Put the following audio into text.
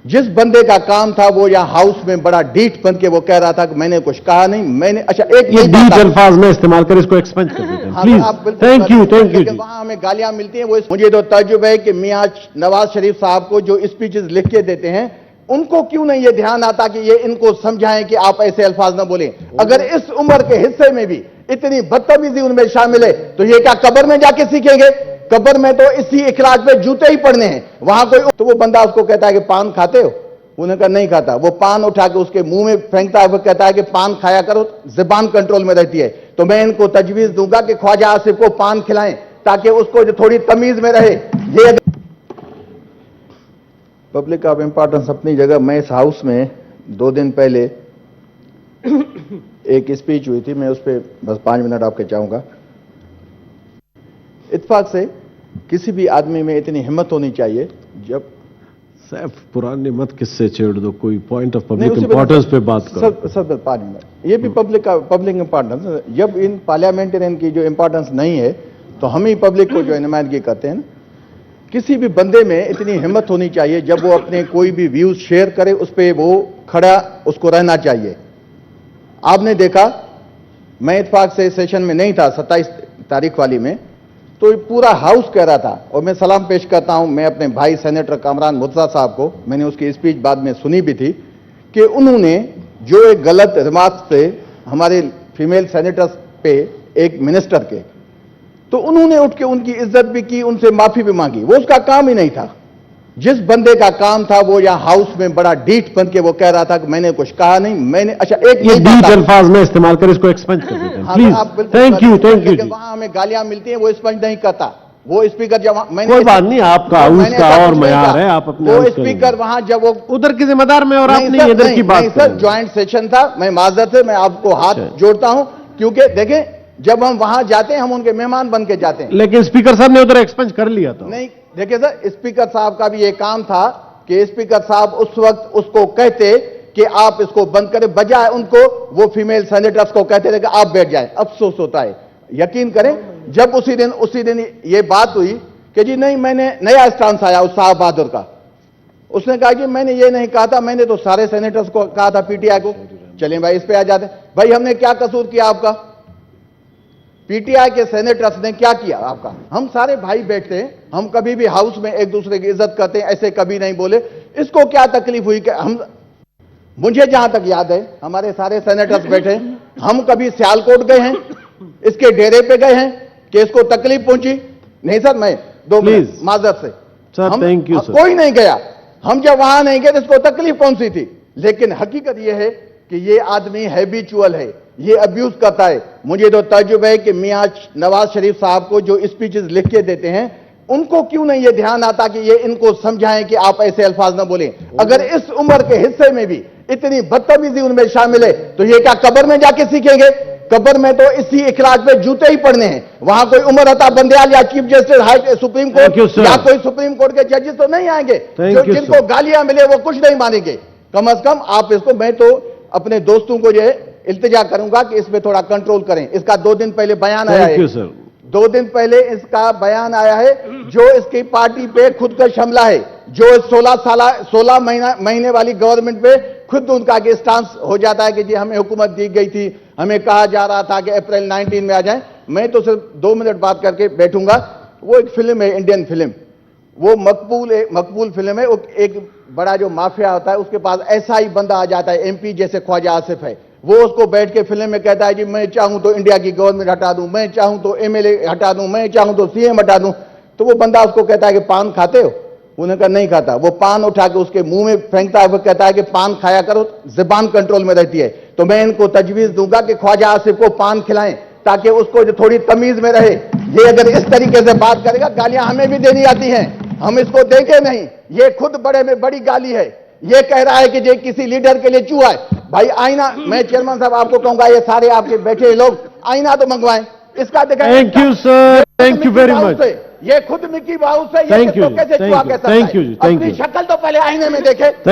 जिस बंदे का काम था वो यहाँ हाउस में बड़ा डीठ बन के वो कह रहा था कि मैंने कुछ कहा नहीं, मैंने अच्छा एक ये डीठ अल्फाज में इस्तेमाल कर इसको एक्सपेंड कर देते हैं प्लीज। थैंक यू लेकिन वहां हमें गालियां मिलती हैं। वो मुझे तो तजुर्बा है कि मियां नवाज शरीफ साहब को जो स्पीचेस लिख के देते हैं उनको क्यों नहीं ये ध्यान आता कि ये इनको समझाएं कि आप ऐसे अल्फाज ना बोलें। अगर इस उम्र के हिस्से में भी इतनी बदतमीजी उनमें शामिल है तो ये क्या कब्र में जाके सीखेंगे? कब्र में तो इसी इखराज पे जूते ही पड़ने हैं। वहां कोई तो वो बंदा उसको कहता है कि पान खाते हो? उन्होंने कहा नहीं खाता। वो पान उठा के उसके मुंह में फेंकता है, वो कहता है कि पान खाया करो, जुबान कंट्रोल में रहती है। तो मैं इनको तजवीज दूंगा कि ख्वाजा आसिफ को पान खिलाएं ताकि उसको जो थोड़ी तमीज में रहे। ये पब्लिक ऑफ इंपॉर्टेंस अपनी जगह। मैं इस हाउस में 2 दिन पहले एक स्पीच हुई थी, मैं उस पर बस 5 मिनट आपके चाहूंगा। इत्तेफाक से किसी भी आदमी में इतनी हिम्मत होनी चाहिए जब सैफ पुराने मत किससे छेड़ दो, कोई पॉइंट ऑफ पब्लिक इंपॉर्टेंस पे बात करो। सर 5 मिनट ये भी पब्लिक इंपॉर्टेंस। जब इन पार्लियामेंटेरियन की जो इंपॉर्टेंस नहीं है तो हम ही पब्लिक को जो नुमाइंदगी करते हैं। किसी भी बंदे में इतनी हिम्मत होनी चाहिए जब वो अपने कोई भी व्यूज शेयर करे उस पर वो खड़ा उसको रहना चाहिए। आपने देखा मैं इत्तेफाक से सेशन में नहीं था 27 तारीख वाली में, तो पूरा हाउस कह रहा था और मैं सलाम पेश करता हूं मैं अपने भाई सेनेटर कामरान मुर्तजा साहब को, मैंने उसकी स्पीच बाद में सुनी भी थी कि उन्होंने जो एक गलत रिमार्क से हमारे फीमेल सेनेटर्स पे एक मिनिस्टर के, तो उन्होंने उठ के उनकी इज्जत भी की, उनसे माफी भी मांगी। वो उसका काम ही नहीं था। जिस बंदे का काम था वो यहाँ हाउस में बड़ा डीठ बन के वो कह रहा था कि मैंने कुछ कहा नहीं, मैंने अच्छा एक ये डीठ अल्फाज में इस्तेमाल कर इसको एक्सपेंड कर देते हैं प्लीज। थैंक यू लेकिन वहां हमें गालियां मिलती हैं, वो स्पंज नहीं करता। वो स्पीकर जब मैंने कोई बात नहीं, आपका हाउस का और मयार है, आप अपने वो स्पीकर वहां जब वो उधर की जिम्मेदार में और आपने इधर की बात सर ज्वाइंट सेशन था। मैं माजरत से मैं आपको हाथ जोड़ता हूं क्योंकि देखें जब हम वहां जाते हैं हम उनके मेहमान बन के जाते हैं। लेकिन स्पीकर साहब ने उधर एक्सपेंड कर लिया था। नहीं देखिए सर, स्पीकर साहब का भी ये काम था कि स्पीकर साहब उस वक्त उसको कहते कि आप इसको बंद करें, बजाय उनको वो फीमेल सेनेटर्स को कहते थे कि आप बैठ जाएं। अफसोस होता है, यकीन करें जब उसी दिन ये बात हुई कि जी नहीं, मैंने नया स्टांस आया उस साहब बहादुर का। उसने कहा कि मैंने ये नहीं कहा था, मैंने तो सारे सेनेटर्स को कहा था, पीटीआई को। चलें भाई इस पे आ जाते। भाई हमने क्या कसूर किया आपका? पीटीआई के सेनेटर्स ने क्या किया आपका? हम सारे भाई बैठते हैं, हम कभी भी हाउस में एक दूसरे की इज्जत करते हैं, ऐसे कभी नहीं बोले। इसको क्या तकलीफ हुई कि हम, मुझे जहां तक याद है हमारे सारे सेनेटर्स बैठे, हम कभी सियालकोट गए हैं, इसके डेरे पे गए हैं कि इसको तकलीफ पहुंची? नहीं सर, मैं 2 मिनट माजरत से सर, थैंक यू सर। कोई नहीं गया, हम जब वहां नहीं गए तो इसको तकलीफ कौन सी थी? लेकिन हकीकत यह है कि ये आदमी हैबिचुअल है, ये अब्यूज करता है। मुझे तो तजुर्बा है कि मियां नवाज शरीफ साहब को जो स्पीचेस लिख के देते हैं उनको क्यों नहीं ये ध्यान आता कि ये इनको समझाएं कि आप ऐसे अल्फाज ना बोलें। अगर इस उम्र के हिस्से में भी इतनी बदतमीजी उनमें शामिल है तो ये क्या कब्र में जाके सीखेंगे? कब्र में तो इसी इखराज पे जूते ही पड़ने हैं। वहां कोई उमर अता बंदयाल या chief justice high supreme court या कोई सुप्रीम कोर्ट के जजेस तो नहीं आएंगे जो जिनको गालियां मिले वो कुछ नहीं मानेंगे। कम अज कम आप इसको, मैं तो अपने दोस्तों को जो है इल्तिजा करूंगा कि इस पे थोड़ा कंट्रोल करें। इसका 2 दिन पहले बयान आया है, 2 दिन पहले इसका बयान आया है जो इसकी पार्टी पे खुद का हमला है, जो 16 महीने वाली गवर्नमेंट पे खुद उनका स्टांस हो जाता है कि जी हमें हुकूमत दी गई थी, हमें कहा जा रहा था कि अप्रैल 19 में आ जाए। मैं तो सिर्फ 2 मिनट बात करके बैठूंगा। वो एक फिल्म है, इंडियन फिल्म, वो मकबूल फिल्म है। एक बड़ा जो माफिया होता है उसके पास ऐसा ही बंदा आ जाता है एमपी जैसे ख्वाजा आसिफ है, वो उसको बैठ के फिल्म में कहता है जी मैं चाहूं तो इंडिया की गवर्नमेंट हटा दूं, मैं चाहूं तो एमएलए हटा दूं, मैं चाहूं तो सीएम हटा दूं। तो वो बंदा उसको कहता है कि पान खाते हो? उन्होंने कहा नहीं खाता। वो पान उठा के उसके मुंह में फेंकता है, वो कहता है कि पान खाया करो, जुबान कंट्रोल में रहती है। तो मैं इनको तजवीज दूंगा कि ख्वाजा आसिफ को पान खिलाएं ताकि उसको जो थोड़ी तमीज में रहे। ये अगर इस तरीके से बात करेगा, गालियां हमें भी देनी आती हैं, हम इसको देखे नहीं। ये खुद बड़े में बड़ी गाली है। ये कह रहा है कि ये किसी लीडर के लिए चूहा है। भाई आईना, मैं चेयरमैन साहब आपको कहूंगा ये सारे आपके बैठे लोग आईना तो मंगवाएं, इसका दिखाएं। Thank you sir, thank you very much. ये खुद मिकी माउस है, ये थैंक यू, कैसे चूहा कहता है? अपनी शक्ल तो पहले आईने में देखे।